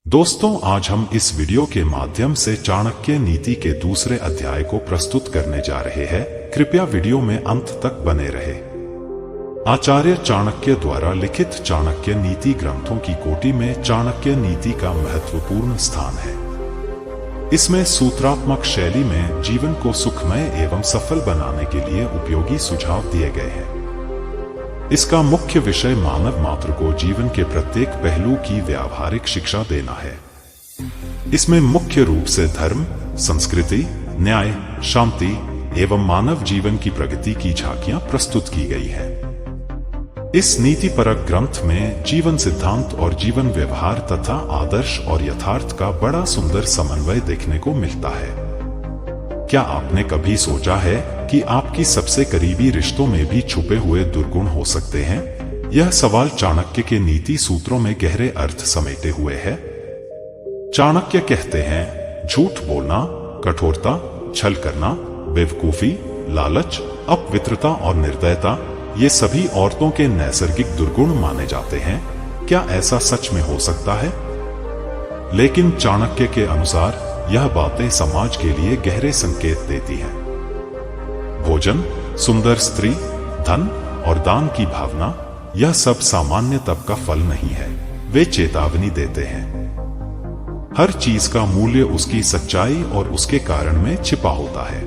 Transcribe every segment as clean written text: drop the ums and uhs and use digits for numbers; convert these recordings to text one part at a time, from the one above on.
दोस्तों, आज हम इस वीडियो के माध्यम से चाणक्य नीति के दूसरे अध्याय को प्रस्तुत करने जा रहे हैं। कृपया वीडियो में अंत तक बने रहे। आचार्य चाणक्य द्वारा लिखित चाणक्य नीति ग्रंथों की कोटि में चाणक्य नीति का महत्वपूर्ण स्थान है। इसमें सूत्रात्मक शैली में जीवन को सुखमय एवं सफल बनाने के लिए उपयोगी सुझाव दिए गए हैं। इसका मुख्य विषय मानव मात्र को जीवन के प्रत्येक पहलू की व्यावहारिक शिक्षा देना है। इसमें मुख्य रूप से धर्म, संस्कृति, न्याय, शांति एवं मानव जीवन की प्रगति की झांकियां प्रस्तुत की गई हैं। इस नीतिपरक ग्रंथ में जीवन सिद्धांत और जीवन व्यवहार तथा आदर्श और यथार्थ का बड़ा सुंदर समन्वय देखने को मिलता है। क्या आपने कभी सोचा है कि आपकी सबसे करीबी रिश्तों में भी छुपे हुए दुर्गुण हो सकते हैं? यह सवाल चाणक्य के नीति सूत्रों में गहरे अर्थ समेटे हुए है। चाणक्य कहते हैं, झूठ बोलना, कठोरता, छल करना, बेवकूफी, लालच, अपवित्रता और निर्दयता, ये सभी औरतों के नैसर्गिक दुर्गुण माने जाते हैं। क्या ऐसा सच में हो सकता है? लेकिन चाणक्य के अनुसार यह बातें समाज के लिए गहरे संकेत देती हैं। भोजन, सुंदर स्त्री, धन और दान की भावना, यह सब सामान्य तप का फल नहीं है। वे चेतावनी देते हैं। हर चीज का मूल्य उसकी सच्चाई और उसके कारण में छिपा होता है।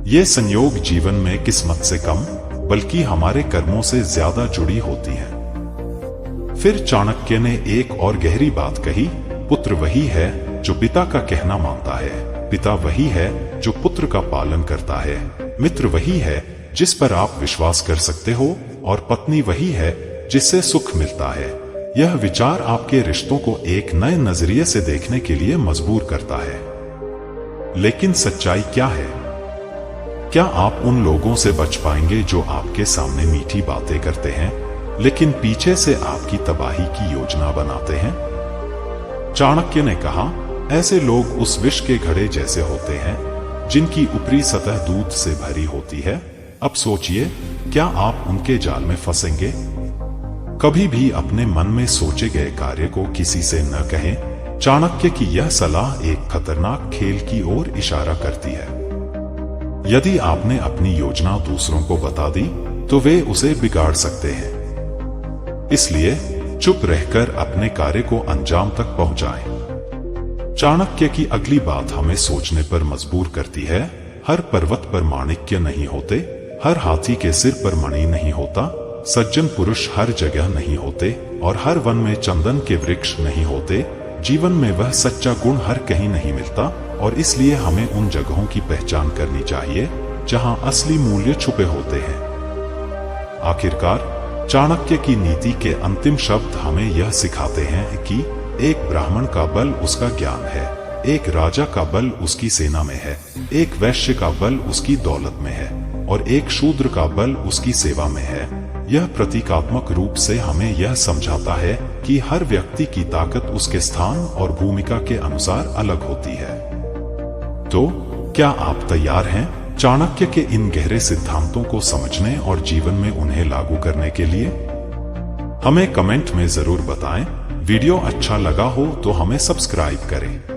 ये संयोग जीवन में किस्मत से कम बल्कि हमारे कर्मों से ज्यादा जुड़ी होती हैं। फिर चाणक्य ने एक और गहरी बात कही, पुत्र वही है जो पिता का कहना मानता है, पिता वही है जो पुत्र का पालन करता है, मित्र वही है जिस पर आप विश्वास कर सकते हो और पत्नी वही है जिससे सुख मिलता है। यह विचार आपके रिश्तों को एक नए नजरिए से देखने के लिए मजबूर करता है। लेकिन सच्चाई क्या है? क्या आप उन लोगों से बच पाएंगे जो आपके सामने मीठी बातें करते हैं लेकिन पीछे से आपकी तबाही की योजना बनाते हैं? चाणक्य ने कहा, ऐसे लोग उस विष के घड़े जैसे होते हैं जिनकी ऊपरी सतह दूध से भरी होती है। अब सोचिए, क्या आप उनके जाल में फंसेंगे? कभी भी अपने मन में सोचे गए कार्य को किसी से न कहें। चाणक्य की यह सलाह एक खतरनाक खेल की ओर इशारा करती है। यदि आपने अपनी योजना दूसरों को बता दी तो वे उसे बिगाड़ सकते हैं। इसलिए चुप रहकर अपने कार्य को अंजाम तक पहुंचाएं। चाणक्य की अगली बात हमें सोचने पर मजबूर करती है। हर पर्वत पर माणिक्य नहीं होते, हर हाथी के सिर पर मणि नहीं होता, सज्जन पुरुष हर जगह नहीं होते और हर वन में चंदन के वृक्ष नहीं होते। जीवन में वह सच्चा गुण हर कहीं नहीं मिलता और इसलिए हमें उन जगहों की पहचान करनी चाहिए जहां असली मूल्य छुपे होते हैं। आखिरकार चाणक्य की नीति के अंतिम शब्द हमें यह सिखाते हैं कि एक ब्राह्मण का बल उसका ज्ञान है, एक राजा का बल उसकी सेना में है, एक वैश्य का बल उसकी दौलत में है और एक शूद्र का बल उसकी सेवा में है। यह प्रतीकात्मक रूप से हमें यह समझाता है कि हर व्यक्ति की ताकत उसके स्थान और भूमिका के अनुसार अलग होती है। तो क्या आप तैयार हैं चाणक्य के इन गहरे सिद्धांतों को समझने और जीवन में उन्हें लागू करने के लिए? हमें कमेंट में जरूर बताएं। वीडियो अच्छा लगा हो तो हमें सब्सक्राइब करें।